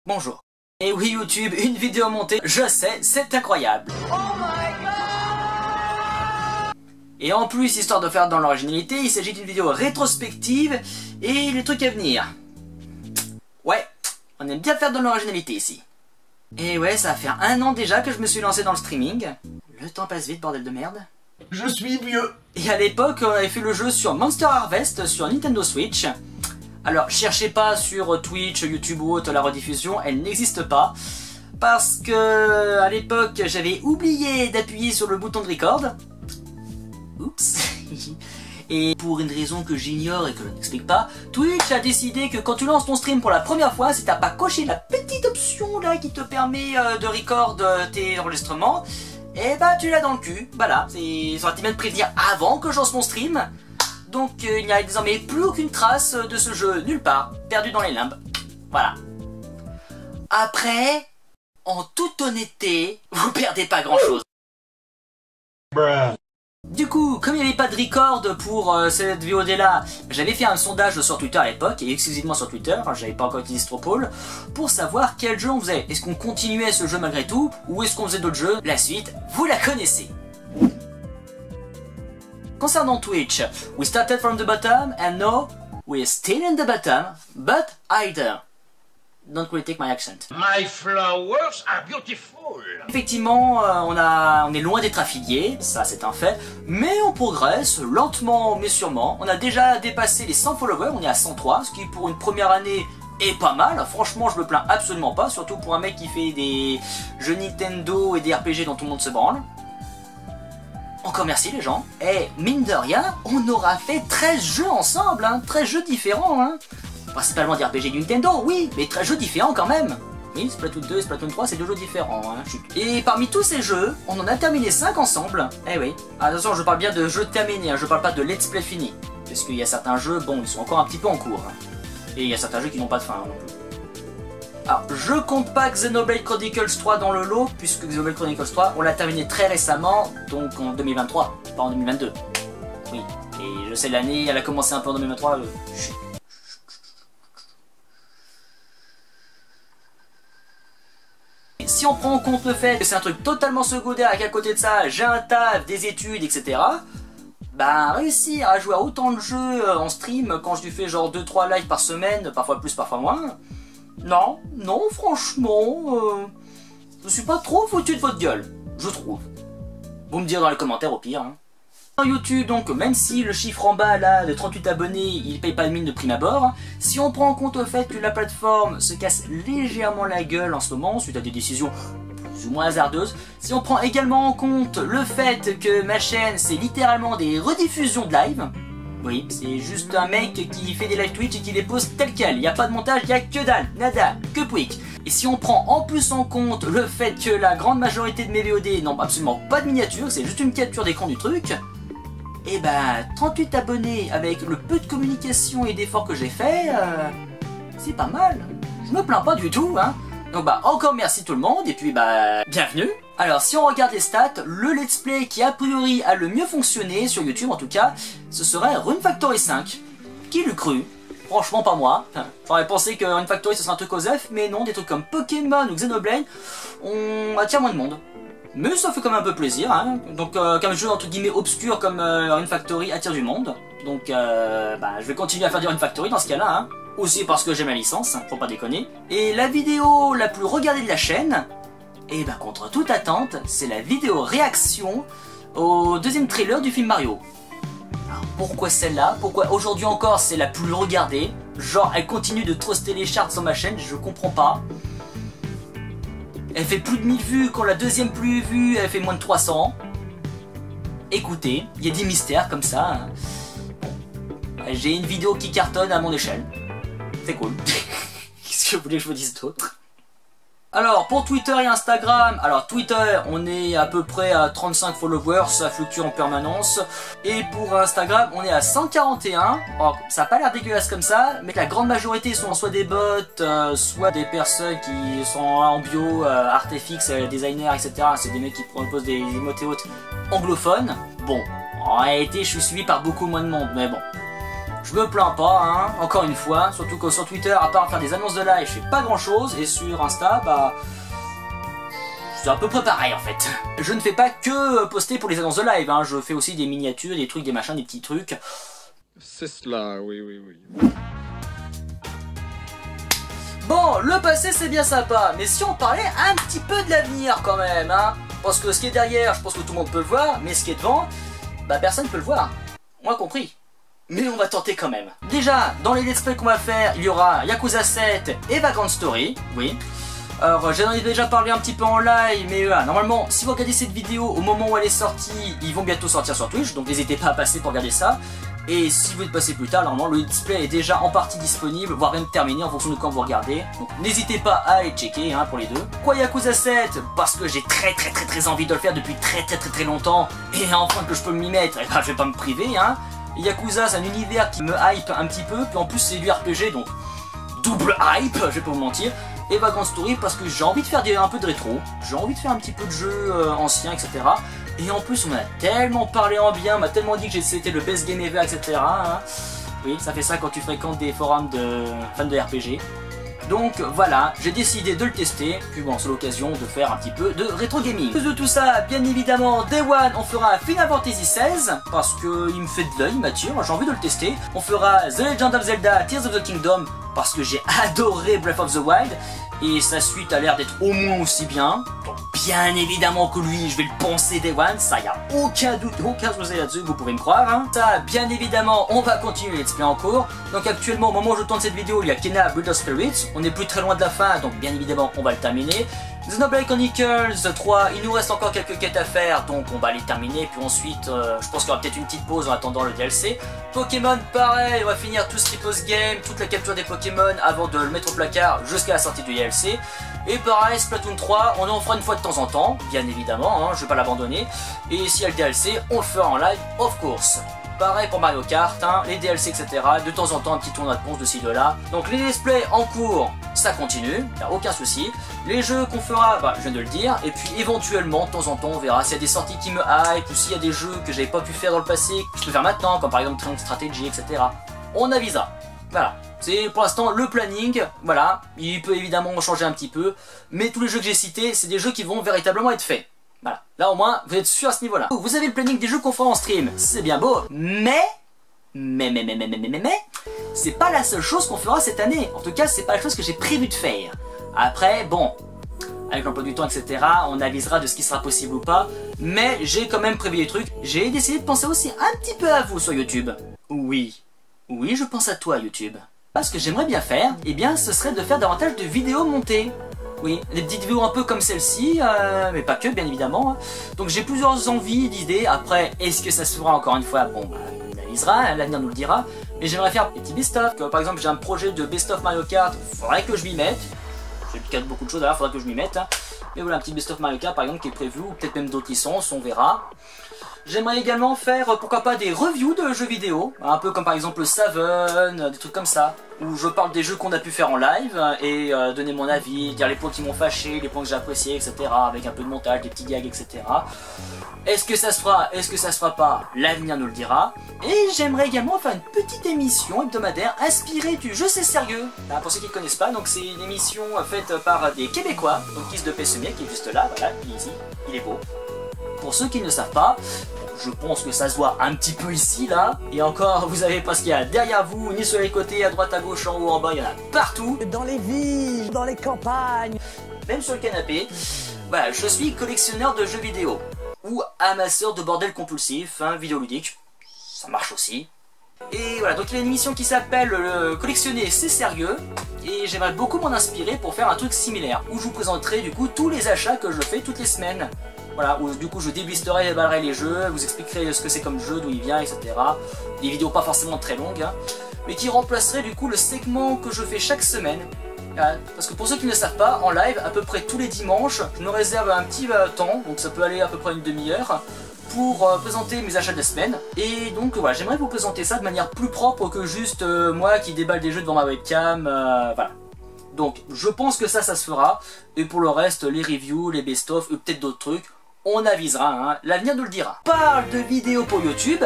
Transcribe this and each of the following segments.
Bonjour. Et oui YouTube, une vidéo montée, je sais, c'est incroyable. Oh my God. Et en plus, histoire de faire dans l'originalité, il s'agit d'une vidéo rétrospective et les trucs à venir. Ouais, on aime bien faire dans l'originalité ici. Et ouais, ça va faire 1 an déjà que je me suis lancé dans le streaming. Le temps passe vite, bordel de merde. Je suis vieux. Et à l'époque, on avait fait le jeu sur Monster Harvest sur Nintendo Switch. Alors, cherchez pas sur Twitch, YouTube ou autre la rediffusion, elle n'existe pas. Parce que, à l'époque, j'avais oublié d'appuyer sur le bouton de record. Oups. Et pour une raison que j'ignore et que je n'explique pas, Twitch a décidé que quand tu lances ton stream pour la première fois, si t'as pas coché la petite option là qui te permet de record tes enregistrements, et bah tu l'as dans le cul. Voilà, ça aurait été bien de prévenir avant que je lance mon stream. Donc il n'y a désormais plus aucune trace de ce jeu nulle part, perdu dans les limbes. Voilà. Après, en toute honnêteté, vous perdez pas grand chose. Du coup, comme il n'y avait pas de record pour cette VOD là, j'avais fait un sondage sur Twitter à l'époque, et exclusivement sur Twitter, j'avais pas encore utilisé Stropole, pour savoir quel jeu on faisait. Est-ce qu'on continuait ce jeu malgré tout, ou est-ce qu'on faisait d'autres jeux? La suite, vous la connaissez. Concernant Twitch, we started from the bottom and now we're still in the bottom, but either. Don't really take my accent. My flowers are beautiful. Effectivement, on est loin d'être affiliés, ça c'est un fait, mais on progresse lentement mais sûrement. On a déjà dépassé les 100 followers, on est à 103, ce qui pour une première année est pas mal. Franchement, je me plains absolument pas, surtout pour un mec qui fait des jeux Nintendo et des RPG dont tout le monde se branle. Encore merci les gens. Et mine de rien, on aura fait 13 jeux ensemble, hein, 13 jeux différents. Hein. Principalement des RPG du Nintendo, oui, mais 13 jeux différents quand même. Oui, Splatoon 2 et Splatoon 3, c'est 2 jeux différents. Hein. Et parmi tous ces jeux, on en a terminé 5 ensemble. Eh oui. Attention, je parle bien de jeux terminés, hein, je parle pas de let's play fini. Parce qu'il y a certains jeux, bon, ils sont encore un petit peu en cours. Hein. Et il y a certains jeux qui n'ont pas de fin hein, non plus. Alors, je compte pas Xenoblade Chronicles 3 dans le lot, puisque Xenoblade Chronicles 3, on l'a terminé très récemment, donc en 2023, pas en 2022. Oui, et je sais l'année, elle a commencé un peu en 2023. Si on prend en compte le fait que c'est un truc totalement secondaire et qu'à côté de ça, j'ai un taf, des études, etc. Bah, réussir à jouer à autant de jeux en stream, quand je lui fais genre 2-3 lives par semaine, parfois plus, parfois moins... Non, franchement, je suis pas trop foutu de votre gueule, je trouve. Vous me direz dans les commentaires au pire. Hein. Sur YouTube, donc, même si le chiffre en bas, là, de 38 abonnés, il paye pas de mine de prime abord, si on prend en compte le fait que la plateforme se casse légèrement la gueule en ce moment, suite à des décisions plus ou moins hasardeuses, si on prend également en compte le fait que ma chaîne, c'est littéralement des rediffusions de live, oui, c'est juste un mec qui fait des live Twitch et qui les pose tel quel. Il n'y a pas de montage, il n'y a que dalle, nada, que pouic. Et si on prend en plus en compte le fait que la grande majorité de mes VOD n'ont absolument pas de miniature, c'est juste une capture d'écran du truc, et bah 38 abonnés avec le peu de communication et d'efforts que j'ai fait, c'est pas mal. Je me plains pas du tout, hein. Donc bah encore merci tout le monde et puis bah bienvenue. Alors si on regarde les stats, le let's play qui a priori a le mieux fonctionné sur YouTube en tout cas, ce serait Rune Factory 5. Qui l'eût cru? Franchement pas moi. Enfin, j'aurais pensé que Rune Factory ce serait un truc aux F, mais non, des trucs comme Pokémon ou Xenoblade, on attire moins de monde. Mais ça fait quand même un peu plaisir, hein. Donc qu'un jeu entre guillemets obscur comme Rune Factory attire du monde. Donc bah je vais continuer à faire du Rune Factory dans ce cas là, hein. Aussi parce que j'ai ma licence, faut pas déconner. Et la vidéo la plus regardée de la chaîne, et bah contre toute attente, c'est la vidéo réaction au deuxième trailer du film Mario. Alors pourquoi celle-là? Pourquoi aujourd'hui encore c'est la plus regardée? Genre elle continue de truster les charts sur ma chaîne, je comprends pas. Elle fait plus de 1000 vues quand la deuxième plus vue elle fait moins de 300. Écoutez, il y a des mystères comme ça. Hein. Bon. J'ai une vidéo qui cartonne à mon échelle. C'est cool. Qu'est-ce que vous voulez que je vous dise d'autre? Alors, pour Twitter et Instagram, alors Twitter, on est à peu près à 35 followers, ça fluctue en permanence. Et pour Instagram, on est à 141. Alors, ça n'a pas l'air dégueulasse comme ça, mais la grande majorité sont soit des bots, soit des personnes qui sont en bio, artefix, designers, etc. C'est des mecs qui proposent des émotes anglophones. Bon, en réalité, je suis suivi par beaucoup moins de monde, mais bon. Je me plains pas, hein, encore une fois, surtout que sur Twitter, à part faire des annonces de live, je fais pas grand chose, et sur Insta, bah... c'est à peu près pareil en fait. Je ne fais pas que poster pour les annonces de live, hein. Je fais aussi des miniatures, des trucs, des machins, des petits trucs. C'est cela, oui, oui, oui. Bon, le passé c'est bien sympa, mais si on parlait un petit peu de l'avenir quand même, hein. Parce que ce qui est derrière, je pense que tout le monde peut le voir, mais ce qui est devant, bah personne peut le voir. Moi compris. Mais on va tenter quand même. Déjà, dans les let's play qu'on va faire, il y aura Yakuza 7 et Vagrant Story, oui. Alors j'en ai déjà parlé un petit peu en live, mais normalement si vous regardez cette vidéo au moment où elle est sortie, ils vont bientôt sortir sur Twitch, donc n'hésitez pas à passer pour regarder ça. Et si vous êtes passé plus tard, normalement le display est déjà en partie disponible, voire même terminé en fonction de quand vous regardez. Donc n'hésitez pas à aller checker hein, pour les deux. Pourquoi Yakuza 7? Parce que j'ai très envie de le faire depuis très longtemps. Et enfin que je peux m'y mettre, et ben, je vais pas me priver. Hein. Yakuza c'est un univers qui me hype un petit peu, puis en plus c'est du RPG donc double hype, je vais pas vous mentir. Et Vagrant Story parce que j'ai envie de faire un peu de rétro, j'ai envie de faire un petit peu de jeux anciens, etc. Et en plus on m'a tellement parlé en bien, on m'a tellement dit que c'était le best game ever, etc. Hein. Oui, ça fait ça quand tu fréquentes des forums de fans de RPG. Donc voilà, j'ai décidé de le tester, puis bon, c'est l'occasion de faire un petit peu de rétro gaming. Plus de tout ça, bien évidemment, Day One, on fera Final Fantasy XVI, parce qu'il me fait de l'œil, il m'attire, j'ai envie de le tester. On fera The Legend of Zelda, Tears of the Kingdom, parce que j'ai adoré Breath of the Wild, et sa suite a l'air d'être au moins aussi bien. Donc bien évidemment que lui, je vais le penser Day One, ça y a aucun doute, aucun souci là-dessus, vous pouvez me croire. Hein. Ça, bien évidemment, on va continuer les let's play en cours. Donc actuellement, au moment où je tourne cette vidéo, il y a Kena Blood of Spirits, on n'est plus très loin de la fin, donc bien évidemment, on va le terminer. Xenoblade Chronicles 3, il nous reste encore quelques quêtes à faire, donc on va les terminer, puis ensuite, je pense qu'il y aura peut-être une petite pause en attendant le DLC. Pokémon, pareil, on va finir tout ce qui est post-game, toute la capture des Pokémon avant de le mettre au placard jusqu'à la sortie du DLC. Et pareil, Splatoon 3, on en fera une fois de temps en temps, bien évidemment, hein, je vais pas l'abandonner. Et s'il y a le DLC, on le fera en live, of course. Pareil pour Mario Kart, hein, les DLC, etc. De temps en temps, un petit tournoi de ponce de ci, de là. Donc les displays en cours, ça continue, y a aucun souci. Les jeux qu'on fera, bah, je viens de le dire. Et puis éventuellement, de temps en temps, on verra s'il y a des sorties qui me hype ou s'il y a des jeux que j'avais pas pu faire dans le passé, que je peux faire maintenant, comme par exemple Triangle Strategy, etc. On avisera. Voilà. C'est pour l'instant le planning, voilà. Il peut évidemment changer un petit peu. Mais tous les jeux que j'ai cités, c'est des jeux qui vont véritablement être faits. Voilà, là au moins vous êtes sûr à ce niveau là. Vous avez le planning des jeux qu'on fera en stream, c'est bien beau, mais c'est pas la seule chose qu'on fera cette année. En tout cas c'est pas la chose que j'ai prévu de faire. Après bon, avec l'emploi du temps etc, on avisera de ce qui sera possible ou pas. Mais j'ai quand même prévu des trucs. J'ai décidé de penser aussi un petit peu à vous sur YouTube. Oui, je pense à toi YouTube. Ce que j'aimerais bien faire, eh bien ce serait de faire davantage de vidéos montées. Oui, des petites vidéos un peu comme celle-ci, mais pas que bien évidemment. Donc j'ai plusieurs envies, d'idées. Après, est-ce que ça se fera encore une fois? Bon, bah, on analysera, l'avenir nous le dira. Mais j'aimerais faire des petits best-of. Par exemple, j'ai un projet de best-of Mario Kart, faudrait que je m'y mette. J'ai beaucoup de choses d'ailleurs, faudrait que je m'y mette. Mais voilà, un petit best-of Mario Kart par exemple qui est prévu, ou peut-être même d'autres licences, on verra. J'aimerais également faire, pourquoi pas, des reviews de jeux vidéo, un peu comme par exemple Seven, des trucs comme ça, où je parle des jeux qu'on a pu faire en live, et donner mon avis, dire les points qui m'ont fâché, les points que j'ai appréciés, etc., avec un peu de montage, des petits gags, etc. Est-ce que ça se fera, est-ce que ça se fera pas, l'avenir nous le dira. Et j'aimerais également faire une petite émission hebdomadaire inspirée du jeu c'est sérieux. Pour ceux qui ne connaissent pas, donc c'est une émission faite par des Québécois, donc Kiss de Pessumier qui est juste là, voilà, il est ici, il est beau. Pour ceux qui ne le savent pas, je pense que ça se voit un petit peu ici, là. Et encore, vous avez pas ce qu'il y a derrière vous, ni sur les côtés, à droite, à gauche, en haut, en bas, il y en a partout. Dans les villes, dans les campagnes. Même sur le canapé. Voilà, je suis collectionneur de jeux vidéo. Ou amasseur de bordel compulsif, hein, vidéoludique. Ça marche aussi. Et voilà, donc il y a une émission qui s'appelle Collectionner c'est sérieux. Et j'aimerais beaucoup m'en inspirer pour faire un truc similaire. Où je vous présenterai du coup tous les achats que je fais toutes les semaines. Voilà, où du coup je déblisterai et ballerai les jeux, vous expliquerai ce que c'est comme jeu, d'où il vient, etc. Des vidéos pas forcément très longues, hein, mais qui remplaceraient du coup le segment que je fais chaque semaine. Parce que pour ceux qui ne le savent pas, en live, à peu près tous les dimanches, je me réserve un petit temps, donc ça peut aller à peu près une demi-heure, pour présenter mes achats de la semaine. Et donc voilà, j'aimerais vous présenter ça de manière plus propre que juste moi qui déballe des jeux devant ma webcam, voilà. Donc je pense que ça se fera, et pour le reste, les reviews, les best-of, et peut-être d'autres trucs, on avisera, hein, l'avenir nous le dira. Parle de vidéos pour YouTube,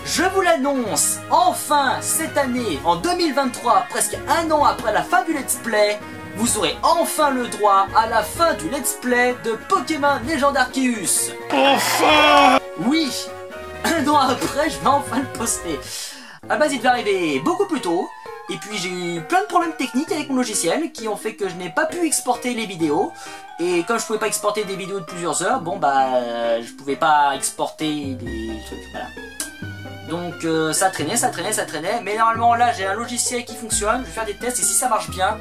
je vous l'annonce, enfin cette année, en 2023, presque un an après la fin du Let's Play, vous aurez enfin le droit à la fin du Let's Play de Pokémon Legend Arceus. Enfin! Oui, un an après, je vais enfin le poster. À base, il devait arriver beaucoup plus tôt. Et puis j'ai eu plein de problèmes techniques avec mon logiciel qui ont fait que je n'ai pas pu exporter les vidéos. Et comme je pouvais pas exporter des vidéos de plusieurs heures, bon bah je pouvais pas exporter des trucs, voilà. Donc ça traînait, mais normalement là j'ai un logiciel qui fonctionne, je vais faire des tests et si ça marche bien,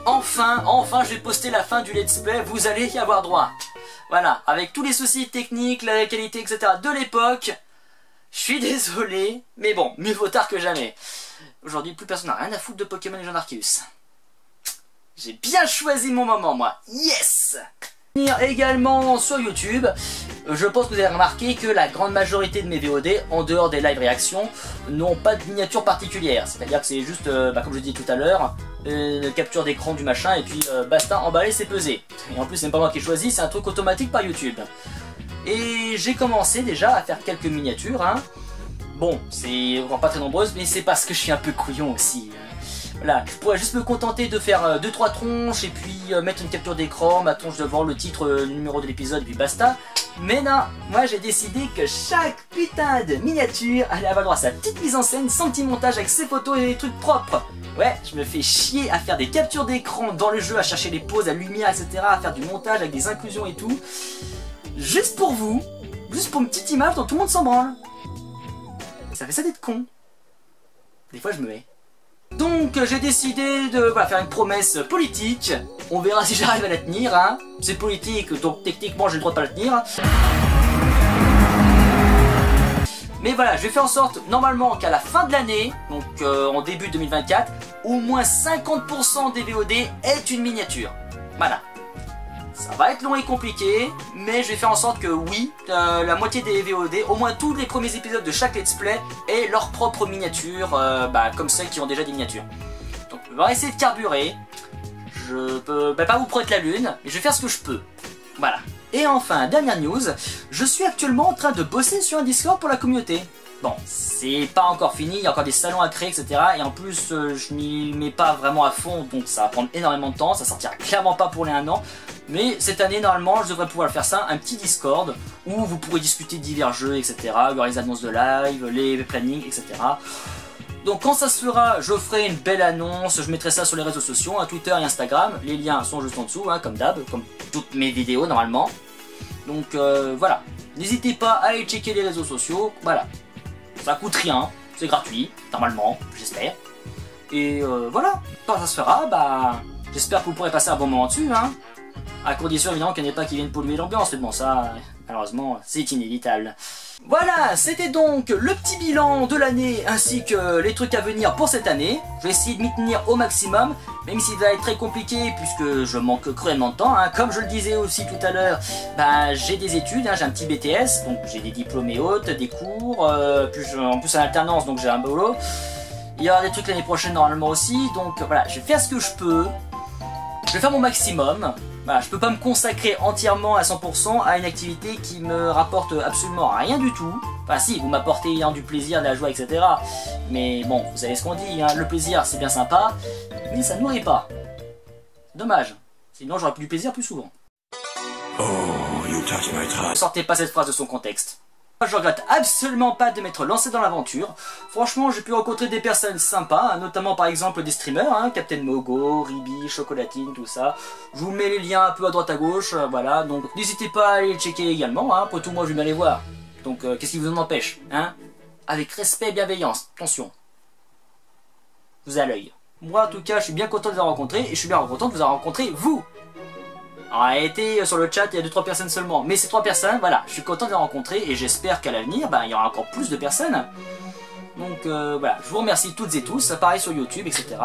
enfin je vais poster la fin du Let's Play, vous allez y avoir droit. Voilà, avec tous les soucis techniques, la qualité, etc. de l'époque, je suis désolé, mais bon, mieux vaut tard que jamais. Aujourd'hui, plus personne n'a rien à foutre de Pokémon Legend Arceus. J'ai bien choisi mon moment, moi. Yes! Également sur YouTube, je pense que vous avez remarqué que la grande majorité de mes VOD, en dehors des live réactions, n'ont pas de miniature particulière. C'est-à-dire que c'est juste, comme je disais tout à l'heure, capture d'écran du machin et puis basta, emballer, c'est pesé. Et en plus, c'est pas moi qui ai choisi, c'est un truc automatique par YouTube. Et j'ai commencé déjà à faire quelques miniatures, hein. Bon, c'est encore pas très nombreuses, mais c'est parce que je suis un peu couillon aussi. Voilà, je pourrais juste me contenter de faire 2-3 tronches et puis mettre une capture d'écran, ma tronche devant, le titre, le numéro de l'épisode et puis basta. Mais non, moi j'ai décidé que chaque putain de miniature allait avoir droit à sa petite mise en scène, son petit montage avec ses photos et des trucs propres. Ouais, je me fais chier à faire des captures d'écran dans le jeu, à chercher les poses, la lumière, etc. À faire du montage avec des inclusions et tout. Juste pour vous, juste pour une petite image dont tout le monde s'en branle. Ça fait ça d'être con. Des fois je me hais. Donc j'ai décidé de faire une promesse politique. On verra si j'arrive à la tenir, hein. C'est politique, donc techniquement j'ai le droit de pas la tenir. Mais voilà, je vais faire en sorte, normalement, qu'à la fin de l'année, donc en début 2024, au moins 50% des VOD est une miniature. Voilà. Ça va être long et compliqué, mais je vais faire en sorte que oui, la moitié des VOD, au moins tous les premiers épisodes de chaque Let's Play, aient leur propre miniature, comme celles qui ont déjà des miniatures. Donc on va essayer de carburer. Je peux pas vous promettre la lune, mais je vais faire ce que je peux. Voilà. Et enfin, dernière news, je suis actuellement en train de bosser sur un Discord pour la communauté. Bon, c'est pas encore fini, il y a encore des salons à créer, etc. Et en plus, je m'y mets pas vraiment à fond, donc ça va prendre énormément de temps, ça sortira clairement pas pour les 1 an. Mais cette année, normalement, je devrais pouvoir faire ça, un petit Discord, où vous pourrez discuter de divers jeux, etc. Il y aura les annonces de live, les plannings, etc. Donc quand ça se fera, je ferai une belle annonce, je mettrai ça sur les réseaux sociaux, hein, Twitter et Instagram. Les liens sont juste en dessous, hein, comme d'hab, comme toutes mes vidéos normalement. Donc voilà, n'hésitez pas à aller checker les réseaux sociaux, voilà. Ça coûte rien, c'est gratuit, normalement, j'espère. Et voilà, quand ça se fera, j'espère que vous pourrez passer un bon moment dessus, hein. À condition évidemment qu'il n'y en ait pas qui viennent polluer l'ambiance, mais bon ça, malheureusement, c'est inévitable. Voilà, c'était donc le petit bilan de l'année ainsi que les trucs à venir pour cette année. Je vais essayer de m'y tenir au maximum, même s'il va être très compliqué puisque je manque cruellement de temps, hein. Comme je le disais aussi tout à l'heure, j'ai des études, hein, j'ai un petit BTS, donc j'ai des diplômes et autres, des cours, en plus en alternance, donc j'ai un boulot. Il y aura des trucs l'année prochaine normalement aussi, donc voilà, je vais faire ce que je peux. Je vais faire mon maximum. Voilà, je peux pas me consacrer entièrement à 100% à une activité qui me rapporte absolument rien du tout. Enfin si, vous m'apportez du plaisir, de la joie, etc. Mais bon, vous savez ce qu'on dit, hein, le plaisir c'est bien sympa, mais ça ne nourrit pas. Dommage, sinon j'aurais plus du plaisir plus souvent. Oh, you touch my trust. Ne sortez pas cette phrase de son contexte. Je regrette absolument pas de m'être lancé dans l'aventure. Franchement, j'ai pu rencontrer des personnes sympas, hein, notamment par exemple des streamers, hein, Captain Mogo, Ribi, Chocolatine, tout ça. Je vous mets les liens un peu à droite à gauche, voilà. Donc n'hésitez pas à aller les checker également, hein, après tout moi je vais bien les voir. Donc qu'est-ce qui vous en empêche, hein? Avec respect et bienveillance, attention. Vous avez l'œil. Moi en tout cas, je suis bien content de vous avoir rencontré et je suis bien content de vous avoir rencontré, vous. En réalité, sur le chat, il y a 2-3 personnes seulement. Mais ces 3 personnes, voilà, je suis content de les rencontrer et j'espère qu'à l'avenir, il y aura encore plus de personnes. Donc voilà, je vous remercie toutes et tous, pareil sur YouTube, etc.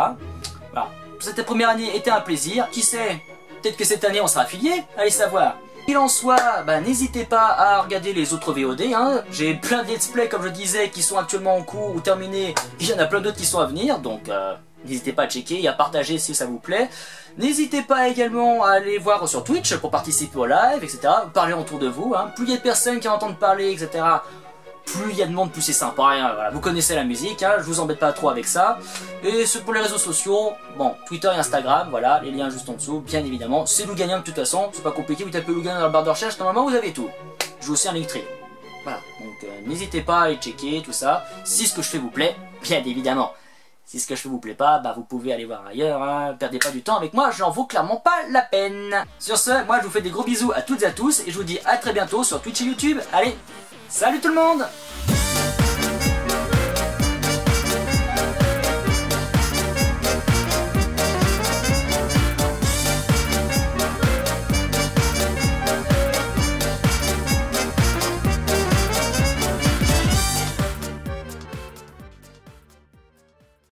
Voilà, cette première année était un plaisir. Qui sait, peut-être que cette année on sera affiliés, allez savoir. Qu'il en soit, n'hésitez pas à regarder les autres VOD, hein. J'ai plein de let's play, comme je disais, qui sont actuellement en cours ou terminés. Il y en a plein d'autres qui sont à venir, donc N'hésitez pas à checker et à partager si ça vous plaît. N'hésitez pas également à aller voir sur Twitch pour participer au live, etc. Parler autour de vous. Hein. Plus il y a de personnes qui entendent parler, etc., plus il y a de monde, plus c'est sympa. Hein. Voilà. Vous connaissez la musique, hein. Je vous embête pas trop avec ça. Et pour les réseaux sociaux, bon, Twitter et Instagram, voilà, les liens juste en dessous, bien évidemment. C'est Lougagnum de toute façon, c'est pas compliqué, vous tapez Lougagnum dans la barre de recherche, normalement vous avez tout. Je vous aussi un Linktree. Voilà, donc n'hésitez pas à aller checker tout ça, si ce que je fais vous plaît, bien évidemment. Si ce que je fais vous plaît pas, bah vous pouvez aller voir ailleurs, hein. Perdez pas du temps avec moi, j'en vaut clairement pas la peine. Sur ce, moi je vous fais des gros bisous à toutes et à tous, et je vous dis à très bientôt sur Twitch et YouTube. Allez, salut tout le monde!